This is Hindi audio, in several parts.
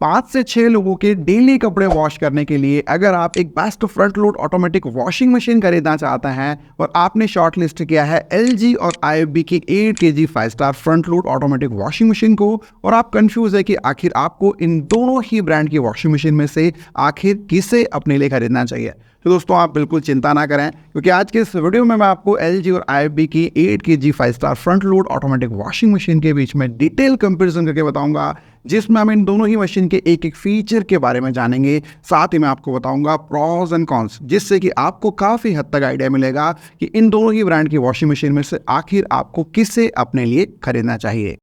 5 से 6 लोगों के डेली कपड़े वॉश करने के लिए अगर आप एक best front load automatic washing machine खरीदना चाहते हैं और आपने शॉर्ट लिस्ट किया है LG और IFB की 8 kg 5 star front load automatic washing machine को और आप कंफ्यूज है कि आखिर आपको इन दोनों ही ब्रांड की वॉशिंग मशीन में से आखिर किसे अपने लिए खरीदना चाहिए, तो दोस्तों आप बिल्कुल चिंता ना करें, क्योंकि आज के इस वीडियो में मैं आपको LG और IFB की 8 kg 5 star front load automatic washing machine के बीच में डिटेल कंपैरिजन करके बताऊंगा, जिसमें हम इन दोनों ही मशीन के एक एक फीचर के बारे में जानेंगे। साथ ही मैं आपको बताऊंगा प्रॉस एंड कॉन्स, जिससे कि आपको काफ़ी हद तक आइडिया मिलेगा कि इन दोनों ही ब्रांड की वॉशिंग मशीन में से आखिर आपको किसे अपने लिए खरीदना चाहिए।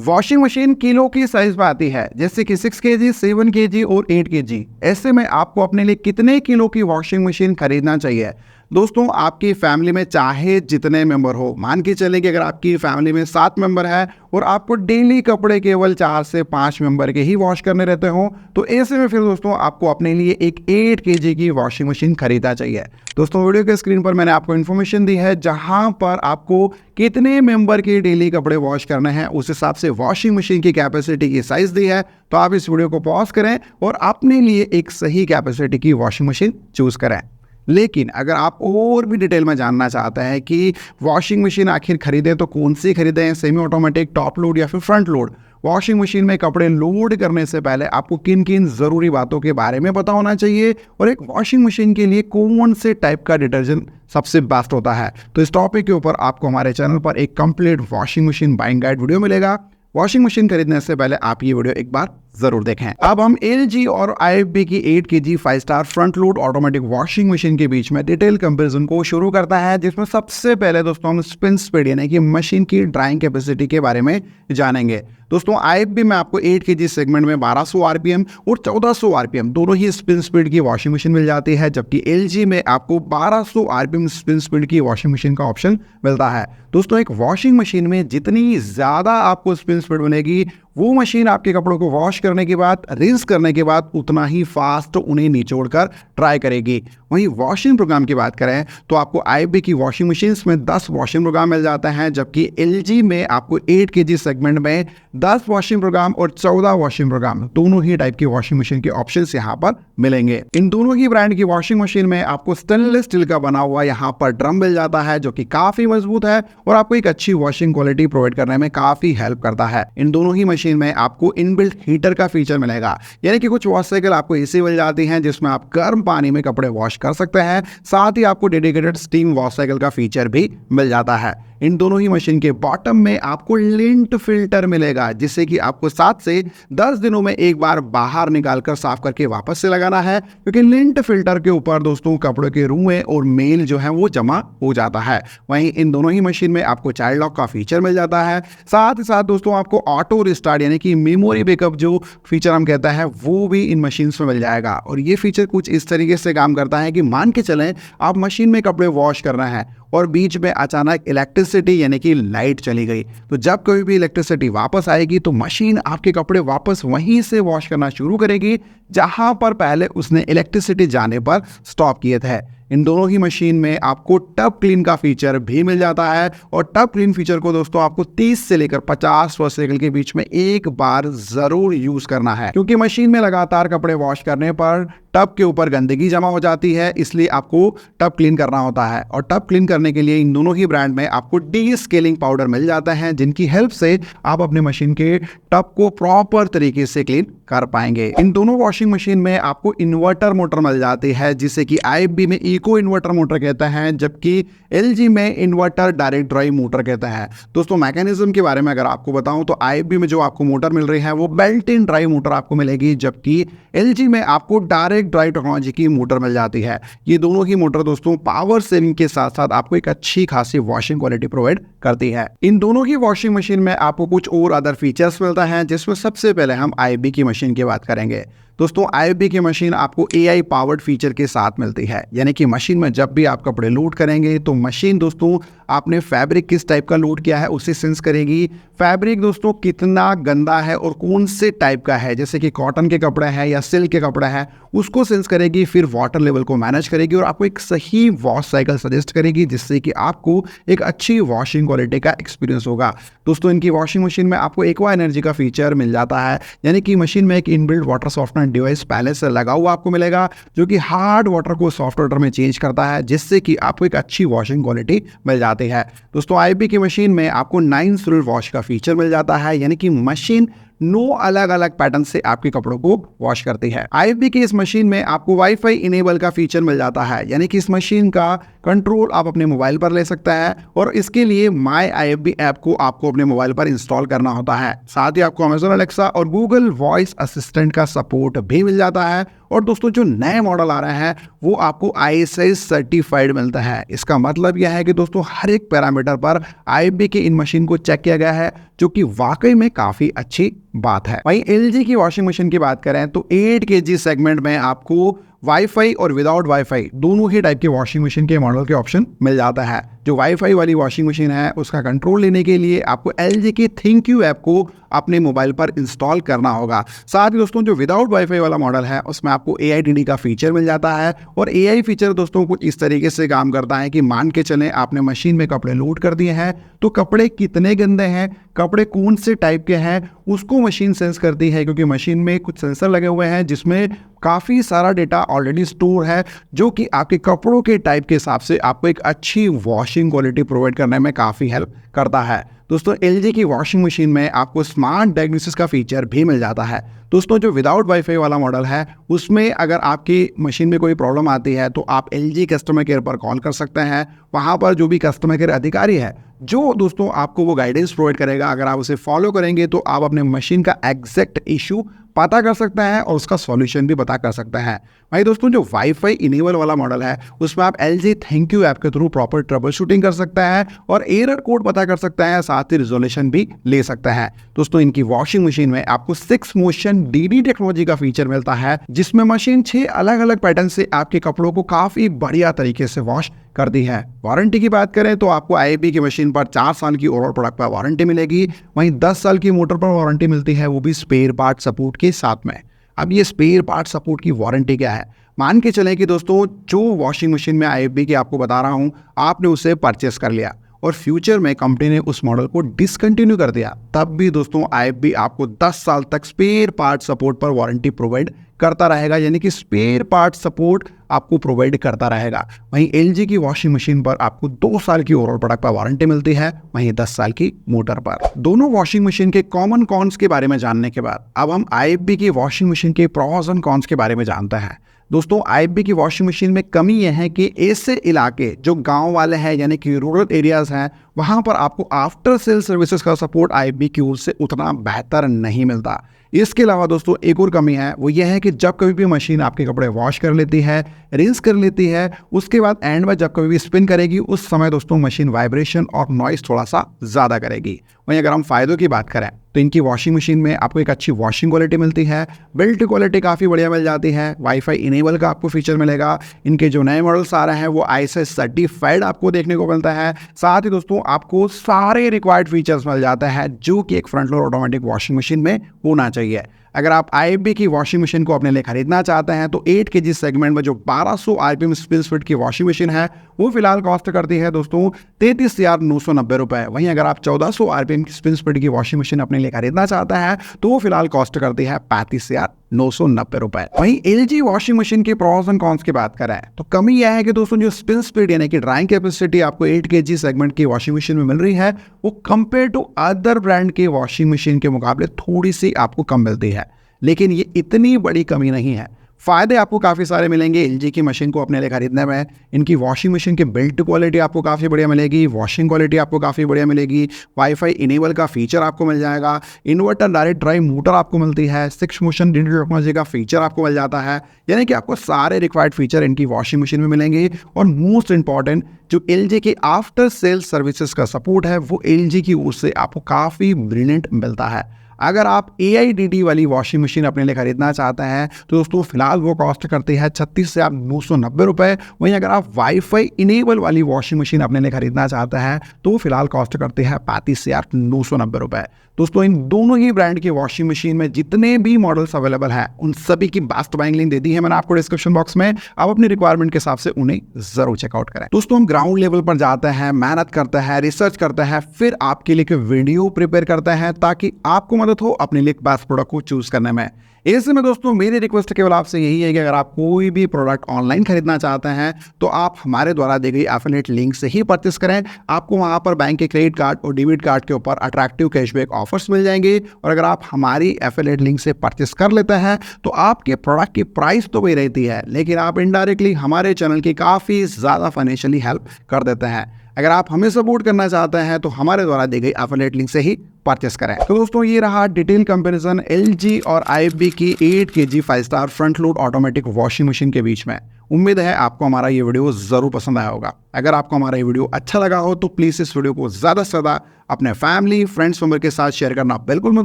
वॉशिंग मशीन किलो की साइज में आती है, जैसे कि 6 kg, 7 kg और 8 kg। ऐसे में आपको अपने लिए कितने किलो की वॉशिंग मशीन खरीदना चाहिए? दोस्तों आपकी फैमिली में चाहे जितने मेंबर हो, मान के चलें कि अगर आपकी फैमिली में 7 मेंबर है और आपको डेली कपड़े केवल 4 से 5 मेंबर के ही वॉश करने रहते हो, तो ऐसे में फिर दोस्तों आपको अपने लिए एक 8 kg की वॉशिंग मशीन खरीदना चाहिए। दोस्तों वीडियो के स्क्रीन पर मैंने आपको इन्फॉर्मेशन दी है, जहां पर आपको कितने मेंबर के डेली कपड़े वॉश करने हैं उस हिसाब से वॉशिंग मशीन की कैपेसिटी की साइज दी है। तो आप इस वीडियो को पॉज करें और अपने लिए एक सही कैपेसिटी की वॉशिंग मशीन चूज करें। लेकिन अगर आप और भी डिटेल में जानना चाहते हैं कि वॉशिंग मशीन आखिर खरीदें तो कौन सी खरीदें, सेमी ऑटोमेटिक, टॉप लोड या फिर फ्रंट लोड, वॉशिंग मशीन में कपड़े लोड करने से पहले आपको किन किन ज़रूरी बातों के बारे में पता होना चाहिए और एक वॉशिंग मशीन के लिए कौन से टाइप का डिटर्जेंट सबसे बेस्ट होता है, तो इस टॉपिक के ऊपर आपको हमारे चैनल पर एक complete washing machine buying guide video मिलेगा। वॉशिंग मशीन खरीदने से पहले आप ये वीडियो एक बार जरूर देखें। अब हम LG और IFB की 8 kg 5 star front load automatic washing machine के बीच में डिटेल कंपैरिजन को शुरू करता है, जिसमें सबसे पहले दोस्तों हम स्पिन स्पीड यानी कि मशीन की ड्राइंग कैपेसिटी के बारे में जानेंगे। दोस्तों IFB में आपको 8 kg सेगमेंट में 1200 RPM और 1400 RPM दोनों ही स्पिन स्पीड की वॉशिंग मशीन मिल जाती है, जबकि LG में आपको 1200 RPM स्पिन स्पीड की वॉशिंग मशीन का ऑप्शन मिलता है। दोस्तों एक वॉशिंग मशीन में जितनी ज़्यादा आपको स्पिन स्पीड बनेगी, वो मशीन आपके कपड़ों को वॉश करने के बाद, रिंस करने के बाद उतना ही फास्ट उन्हें निचोड़कर ड्राई करेगी। वहीं वॉशिंग प्रोग्राम की बात करें तो आपको IFB की वॉशिंग मशीन में 10 वॉशिंग प्रोग्राम मिल जाते हैं, जबकि LG में आपको 8 kg सेगमेंट में 10 वॉशिंग प्रोग्राम और 14 वॉशिंग प्रोग्राम दोनों ही टाइप की वॉशिंग मशीन के ऑप्शंस यहाँ पर मिलेंगे। इन दोनों ही ब्रांड की वॉशिंग मशीन में आपको स्टेनलेस स्टील का बना हुआ यहाँ पर ड्रम मिल जाता है, जो कि काफी मजबूत है और आपको एक अच्छी वॉशिंग क्वालिटी प्रोवाइड करने में काफी हेल्प करता है। इन दोनों ही मशीन में आपको इनबिल्ट हीटर का फीचर मिलेगा, यानी कि कुछ वॉश साइकिल आपको ऐसी मिल जाती हैं जिसमें आप गर्म पानी में कपड़े वॉश कर सकते हैं। साथ ही आपको डेडिकेटेड स्टीम वॉश साइकिल का फीचर भी मिल जाता है। इन दोनों ही मशीन के बॉटम में आपको लिंट फिल्टर मिलेगा, जिससे कि आपको 7 से 10 दिनों में एक बार बाहर निकालकर साफ करके वापस से लगाना है, क्योंकि लिंट फिल्टर के ऊपर दोस्तों कपड़ों के रुएं और मेल जो है वो जमा हो जाता है। वहीं इन दोनों ही मशीन में आपको चाइल्ड लॉक का फीचर मिल जाता है। साथ ही साथ दोस्तों आपको ऑटो रिस्टार्ट यानी कि मेमोरी बैकअप जो फीचर हम कहते हैं वो भी इन मशीन में मिल जाएगा। और ये फीचर कुछ इस तरीके से काम करता है कि मान के चलें आप मशीन में कपड़े वॉश करना है और बीच में अचानक इलेक्ट्रिसिटी यानी कि लाइट चली गई, तो जब कोई भी इलेक्ट्रिसिटी वापस आएगी तो मशीन आपके कपड़े वापस वहीं से वॉश करना शुरू करेगी जहां पर पहले उसने इलेक्ट्रिसिटी जाने पर स्टॉप किए थे। इन दोनों ही मशीन में आपको टब क्लीन का फीचर भी मिल जाता है और टब क्लीन फीचर को दोस्तों आपको 30 से लेकर 50 वॉश साइकिल के बीच में एक बार जरूर यूज करना है, क्योंकि मशीन में लगातार कपड़े वॉश करने पर टब के ऊपर गंदगी जमा हो जाती है, इसलिए आपको टब क्लीन करना होता है। और टब क्लीन करने के लिए इन दोनों ही ब्रांड में आपको डी स्केलिंग पाउडर मिल जाता है, जिनकी हेल्प से आप अपने मशीन के टब को प्रॉपर तरीके से क्लीन कर पाएंगे। इन दोनों वॉशिंग मशीन में आपको इन्वर्टर मोटर मिल जाती है, जिसे कि IFB में इको इन्वर्टर मोटर कहते हैं, जबकि LG में इन्वर्टर डायरेक्ट ड्राइव मोटर कहते हैं। दोस्तों मैकेनिज्म के बारे में अगर आपको बताऊं तो IFB में जो आपको मोटर मिल रही है वो बेल्ट इन ड्राइव मोटर आपको मिलेगी, जबकि LG में आपको डायरेक्ट ड्राइव टेक्नोलॉजी की मोटर मिल जाती है। ये दोनों ही मोटर दोस्तों पावर सेविंग के साथ साथ आपको एक अच्छी खासी वॉशिंग क्वालिटी प्रोवाइड करती है। इन दोनों ही वॉशिंग मशीन में आपको कुछ और अदर फीचर्स मिलता है, जिसमें सबसे पहले हम IFB की मशीन की बात करेंगे। दोस्तों IFB की मशीन आपको AI पावर्ड फीचर के साथ मिलती है, यानी कि मशीन में जब भी आप कपड़े लोड करेंगे तो मशीन दोस्तों आपने फैब्रिक किस टाइप का लोड किया है उसे सेंस करेगी। फैब्रिक दोस्तों कितना गंदा है और कौन से टाइप का है, जैसे कि कॉटन के कपड़ा है या सिल्क के कपड़ा है, उसको सेंस करेगी। फिर वाटर लेवल को मैनेज करेगी और आपको एक सही वॉश साइकिल सजेस्ट करेगी, जिससे कि आपको एक अच्छी वॉशिंग क्वालिटी का एक्सपीरियंस होगा। दोस्तों इनकी वॉशिंग मशीन में आपको एक्वा एनर्जी का फीचर मिल जाता है, यानी कि मशीन में एक इनबिल्ट वाटर सॉफ्टनर डिवाइस पहले से लगा हुआ आपको मिलेगा, जो कि हार्ड वाटर को सॉफ्ट वाटर में चेंज करता है, जिससे कि आपको एक अच्छी वॉशिंग क्वालिटी मिल जाती है। दोस्तों IFB की मशीन में आपको 9 सिलेंडर वॉश का फीचर मिल जाता है, यानी कि मशीन 9 अलग अलग पैटर्न से आपके कपड़ों को वॉश करती है। IFB की इस मशीन में आपको वाईफाई इनेबल का फीचर मिल जाता है, यानी कि इस मशीन का कंट्रोल आप अपने मोबाइल पर ले सकते हैं और इसके लिए माई IFB ऐप को आपको अपने मोबाइल पर इंस्टॉल करना होता है। साथ ही आपको Amazon Alexa और Google वॉइस असिस्टेंट का सपोर्ट भी मिल जाता है। और दोस्तों जो नए मॉडल आ रहे हैं वो आपको ISI सर्टिफाइड मिलता है। इसका मतलब यह है कि दोस्तों हर एक पैरामीटर पर IFB की इन मशीन को चेक किया गया है, जो कि वाकई में काफ़ी अच्छी बात है। वहीं LG की वॉशिंग मशीन की बात करें तो 8 kg सेगमेंट में आपको वाईफाई और विदाउट वाईफाई दोनों ही टाइप के वॉशिंग मशीन के मॉडल के ऑप्शन मिल जाता है। जो वाईफाई वाली वॉशिंग मशीन है उसका कंट्रोल लेने के लिए आपको LG की ThinkQ ऐप को अपने मोबाइल पर इंस्टॉल करना होगा। साथ ही दोस्तों जो विदाउट वाईफाई वाला मॉडल है उसमें आपको AITD का फीचर मिल जाता है और AI फीचर दोस्तों कुछ इस तरीके से काम करता है कि मान के चलें आपने मशीन में कपड़े लोड कर दिए हैं तो कपड़े कितने गंदे हैं, कपड़े कौन से टाइप के हैं, उसको मशीन सेंस करती है, क्योंकि मशीन में कुछ सेंसर लगे हुए हैं जिसमें काफ़ी सारा डेटा ऑलरेडी स्टोर है, जो कि आपके कपड़ों के टाइप के हिसाब से आपको एक अच्छी वॉशिंग क्वालिटी प्रोवाइड करने में काफ़ी हेल्प करता है। दोस्तों LG की वॉशिंग मशीन में आपको स्मार्ट डायग्नोसिस का फीचर भी मिल जाता है। दोस्तों जो विदाउट वाईफाई वाला मॉडल है उसमें अगर आपकी मशीन में कोई प्रॉब्लम आती है तो आप LG कस्टमर केयर पर कॉल कर सकते हैं। वहाँ पर जो भी कस्टमर केयर अधिकारी है जो दोस्तों आपको वो गाइडेंस प्रोवाइड करेगा, अगर आप उसे फॉलो करेंगे तो आप अपने मशीन का एग्जैक्ट इशू पता कर सकते हैं और उसका सॉल्यूशन भी पता कर सकते हैं। भाई दोस्तों जो वाईफाई इनेबल वाला मॉडल है उसमें आप LG ThinkQ ऐप के थ्रू प्रॉपर ट्रबल शूटिंग कर सकते हैं और एरर कोड पता कर सकते हैं, साथ ही रिजोल्यूशन भी ले सकते हैं। दोस्तों इनकी वॉशिंग मशीन में आपको 6 मोशन DD टेक्नोलॉजी का फीचर मिलता है, जिसमें मशीन 6 अलग अलग पैटर्न से आपके कपड़ों को काफी बढ़िया तरीके से वॉश करती है। वारंटी की बात करें तो आपको IFB की मशीन पर 4 साल की ओवरऑल प्रोडक्ट पर वारंटी मिलेगी, वहीं 10 साल की मोटर पर वारंटी मिलती है, वो भी स्पेयर पार्ट सपोर्ट के साथ में। अब ये स्पेयर पार्ट सपोर्ट की वारंटी क्या है, मान के चलें कि दोस्तों जो वॉशिंग मशीन में IFB की आपको बता रहा हूँ आपने उसे परचेस कर लिया और फ्यूचर में कंपनी ने उस मॉडल को डिसकंटिन्यू कर दिया, तब भी दोस्तों IFB आपको 10 साल तक स्पेयर पार्ट सपोर्ट पर वारंटी प्रोवाइड करता रहेगा, यानी कि स्पेयर पार्ट सपोर्ट आपको प्रोवाइड करता रहेगा। वहीं LG की वॉशिंग मशीन पर आपको 2 साल की ओवरऑल प्रोडक्ट पर वारंटी मिलती है, वहीं 10 साल की मोटर पर। दोनों वॉशिंग मशीन के कॉमन कॉन्स के बारे में जानने के बाद अब हम IFB की वॉशिंग मशीन के प्रॉस एंड कॉन्स के बारे में जानते हैं। दोस्तों IFB की वॉशिंग मशीन में कमी यह है कि ऐसे इलाके जो गांव वाले हैं यानी कि रूरल एरियाज हैं वहां पर आपको आफ्टर सेल सर्विसेज का सपोर्ट IFB की ओर से उतना बेहतर नहीं मिलता। इसके अलावा दोस्तों एक और कमी है, वो यह है कि जब कभी भी मशीन आपके कपड़े वॉश कर लेती है, रिंस कर लेती है, उसके बाद एंड में जब कभी भी स्पिन करेगी उस समय दोस्तों मशीन वाइब्रेशन और नॉइस थोड़ा सा ज़्यादा करेगी। वहीं अगर हम फ़ायदों की बात करें तो इनकी वॉशिंग मशीन में आपको एक अच्छी वॉशिंग क्वालिटी मिलती है, बिल्ट क्वालिटी काफ़ी बढ़िया मिल जाती है, वाईफाई इनेबल का आपको फीचर मिलेगा, इनके जो नए मॉडल्स आ रहे हैं वो ISI सर्टिफाइड आपको देखने को मिलता है। साथ ही दोस्तों आपको सारे रिक्वायर्ड फीचर्स मिल जाते हैं जो कि एक front load automatic washing machine में होना चाहिए। अगर आप IFB की वॉशिंग मशीन को अपने लिए खरीदना चाहते हैं तो 8 kg सेगमेंट में जो 1200 RPM स्पिन स्पीड की वॉशिंग मशीन है वो फिलहाल कॉस्ट करती है दोस्तों 33,990 रुपये। वहीं अगर आप 1400 RPM की स्पिन स्पीड की वॉशिंग मशीन अपने लिए खरीदना चाहते हैं तो वो फिलहाल कॉस्ट करती है 35,990 रुपये। वहीं LG वॉशिंग मशीन के प्रॉस एंड कॉन्स की बात करें तो कमी यह है कि दोस्तों जो स्पिन स्पीड यानी कि ड्राइंग कैपेसिटी आपको 8 kg सेगमेंट की वॉशिंग मशीन में मिल रही है वो कंपेयर टू अदर ब्रांड के वॉशिंग मशीन के मुकाबले थोड़ी सी आपको कम मिलती है, लेकिन ये इतनी बड़ी कमी नहीं है। फ़ायदे आपको काफ़ी सारे मिलेंगे LG की मशीन को अपने लिए खरीदने में। इनकी वॉशिंग मशीन की बिल्ट क्वालिटी आपको काफ़ी बढ़िया मिलेगी, वॉशिंग क्वालिटी आपको काफ़ी बढ़िया मिलेगी, वाईफाई इनेबल का फीचर आपको मिल जाएगा, इन्वर्टर डायरेक्ट ड्राइव मोटर आपको मिलती है, 6 मोशन DD टेक्नोलॉजी का फीचर आपको मिल जाता है, यानी कि आपको सारे रिक्वायर्ड फीचर इनकी वॉशिंग मशीन में मिलेंगे। और मोस्ट इंपॉर्टेंट जो LG के आफ्टर सेल सर्विसेज का सपोर्ट है वो LG की ओर से आपको काफ़ी ब्रिलियंट मिलता है। अगर आप AIDD वाली वॉशिंग मशीन अपने लिए खरीदना चाहते हैं तो दोस्तों फिलहाल वो कॉस्ट करती है 36,990 रुपये। वहीं अगर आप वाईफाई इनेबल वाली वॉशिंग मशीन अपने लिए खरीदना चाहते हैं तो फिलहाल कॉस्ट करती है 35,990 रुपये। दोस्तों इन दोनों ही ब्रांड की वॉशिंग मशीन में जितने भी मॉडल्स अवेलेबल हैं उन सभी की बेस्ट बाइंग लिंक दे दी है मैंने आपको डिस्क्रिप्शन बॉक्स में। आप अपनी रिक्वायरमेंट के हिसाब से उन्हें जरूर चेकआउट करें। दोस्तों हम ग्राउंड लेवल पर जाते हैं, मेहनत करते हैं, रिसर्च करते हैं, फिर आपके लिए वीडियो प्रिपेयर करते हैं ताकि आपको मदद हो अपने लिए बेस्ट प्रोडक्ट को चूज करने में। ऐसे में दोस्तों मेरी रिक्वेस्ट केवल आपसे यही है कि अगर आप कोई भी प्रोडक्ट ऑनलाइन खरीदना चाहते हैं तो आप हमारे द्वारा दी गई एफिलिएट लिंक से ही परचेस करें। आपको वहां पर बैंक के क्रेडिट कार्ड और डेबिट कार्ड के ऊपर अट्रैक्टिव कैशबैक ऑफर्स मिल जाएंगे। और अगर आप हमारी एफिलिएट लिंक से परचेस कर लेते हैं तो आपके प्रोडक्ट की प्राइस तो वही रहती है, लेकिन आप इनडायरेक्टली हमारे चैनल की काफ़ी ज़्यादा फाइनेंशियली हेल्प कर देते हैं। अगर आप हमें सपोर्ट करना चाहते हैं तो हमारे द्वारा दी गई एफिलिएट लिंक से ही परचेस करें। तो दोस्तों ये रहा डिटेल कंपैरिजन LG और IFB की 8 kg 5 star front load automatic washing machine के बीच में। उम्मीद है आपको हमारा ये वीडियो जरूर पसंद आया होगा। अगर आपको हमारा ये वीडियो अच्छा लगा हो तो प्लीज़ इस वीडियो को ज़्यादा से ज़्यादा अपने फैमिली फ्रेंड्स मेंबर के साथ शेयर करना बिल्कुल मत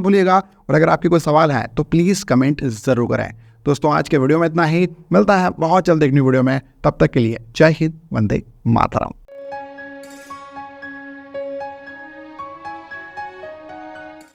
भूलिएगा। और अगर आपके कोई सवाल है तो प्लीज़ कमेंट जरूर करें। दोस्तों आज के वीडियो में इतना ही, मिलता है बहुत जल्द एक न्यू वीडियो में। तब तक के लिए जय हिंद, वंदे मातरम।